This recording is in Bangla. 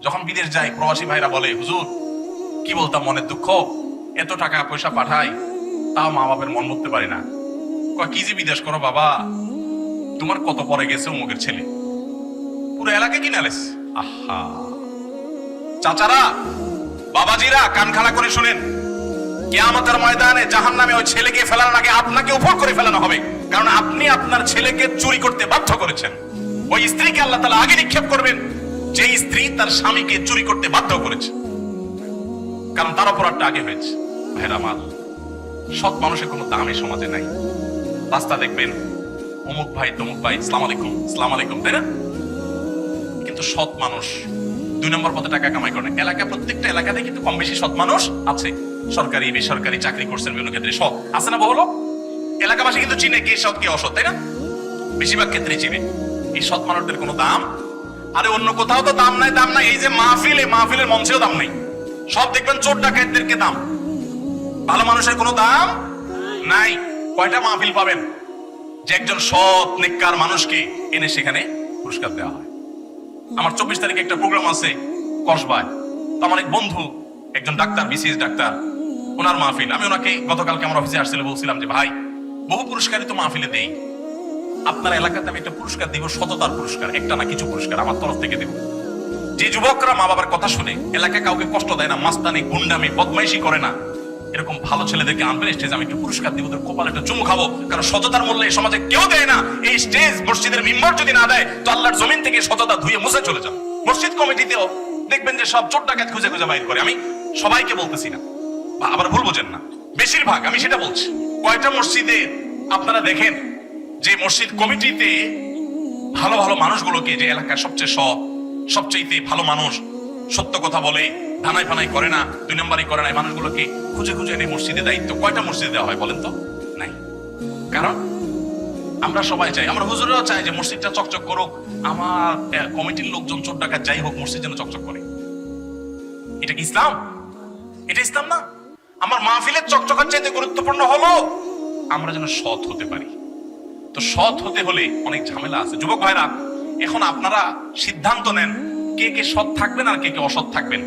যখন বিদেশ যাই প্রবাসী ভাইরা বলে, হুজুর কি বলতাম, মনের দুঃখ, এত টাকা পয়সা পাঠাই তাও মা বাবার মন করতে পারি না। কি যে বিদেশ করো বাবা, তোমার কত পরে গেছে অমুকের ছেলে, পুরো এলাকা কিনালেস। আহা চাচারা, বাবাজিরা, কান খাড়া করে শুনেন, কিয়ামতের ময়দানে জাহান্নামে ওই ছেলেকে ফেলানোর আগে আপনাকে উপর করে ফেলানো হবে। কারণ আপনি আপনার ছেলেকে চুরি করতে বাধ্য করেছেন। ওই স্ত্রীকে আল্লাহ তাআলা আগে নিক্ষেপ করবেন যে স্ত্রী তার স্বামীকে চুরি করতে বাধ্য করেছে, কারণ তার অপরাধটা আগে হয়েছে। ভাইরা আমার, সৎ মানুষের কোনো দাম এই সমাজে নাই। রাস্তা দেখবেন অমুক ভাই তমুক ভাই, সালাম আলাইকুম সালাম আলাইকুম, তাই না? কিন্তু সৎ মানুষ 2 নম্বর পথে টাকা কামাই করে না। এলাকা, প্রত্যেকটা এলাকাতে কিন্তু কম বেশি সৎ মানুষ আছে। সরকারি বেসরকারি চাকরি করছেন বিভিন্ন ক্ষেত্রে সৎ আছে না বলো? এলাকাবাসী কিন্তু চিনে কে সৎ কে অসৎ, তাই না? বেশিরভাগ ক্ষেত্রে চিনে। এই সৎ মানুষদের কোনো দাম, আরে অন্য কোথাও তো দাম নাই। দাম নাই এই যে মাহফিলে, মাহফিলের মঞ্চেও দাম নাই। সব দেখবেন চোর ডাকাতদেরকে দাম, ভালো মানুষের কোনো দাম নাই। কয়টা মাহফিল পাবেন যে একজন সৎ নেককার মানুষকে এনে সেখানে পুরস্কার দেওয়া হয়? আমার 24 তারিখে একটা প্রোগ্রাম আছে কসবায়। তো আমার এক বন্ধু, একজন ডাক্তার, বিসিএস ডাক্তার, ওনার মাহফিল। আমি ওনাকে গতকালকে আমার অফিসে আসছিল, বলছিলাম যে ভাই, বহু পুরস্কারই তো মাহফিলে দেই, আপনার এলাকাতে আমি একটা পুরস্কার দিব, সততার পুরস্কার, একটা না কিছু পুরস্কার আমার তরফ থেকে দেব। যে যুবকরা মা বাবার কথা শুনে এলাকায় কাউকে কষ্ট দেয় না, মাস্তানি গুন্ডামি বদমাইশি করে না, এরকম ভালো ছেলেদেরকে আনবেন স্টেজে, আমি একটু পুরস্কার দিব, ওদের কপালে একটা চুমু খাবো। কারণ সততার মূল্য এই সমাজে কেউ দেয় না। এই স্টেজ, মসজিদের মিম্বর যদি না দেয় তো আল্লাহর জমিন থেকে সততা ধুয়ে মুছে চলে যান। মসজিদ কমিটিতেও দেখবেন যে সব চোর ডাকাত খুঁজে খুঁজে বাইর করে। আমি সবাইকে বলতেছি না, আবার ভুল বোঝেন না, বেশিরভাগ আমি সেটা বলছি। কয়টা মসজিদে আপনারা দেখেন যে মসজিদ কমিটিতে ভালো ভালো মানুষগুলোকে, যে এলাকার সবচেয়ে সৎ, সবচেয়ে ভালো মানুষ, সত্য কথা বলে, ধানাই ফানাই করে না, 2 নম্বরই করে না, এই মানুষগুলোকে খুঁজে খুঁজে এনে মসজিদে দায়িত্ব কয়টা মসজিদে দেওয়া হয় বলেন তো? নাই। কারণ আমরা সবাই চাই, আমরা হুজুররাও চাই যে মসজিদটা চকচক করুক, আমার কমিটির লোকজন চোর ডাকাত যাই হোক মসজিদ যেন চকচক করে। এটা কি ইসলাম? এটা ইসলাম না। আমার মাহফিলের চকচকার চাইতে গুরুত্বপূর্ণ হলো আমরা যেন সৎ হতে পারি। তো সৎ হতে হলে অনেক ঝামেলা আছে। যুবক ভাইরা, এখন আপনারা সিদ্ধান্ত নেন কে কে সৎ থাকবেন আর কে কে অসৎ থাকবেন।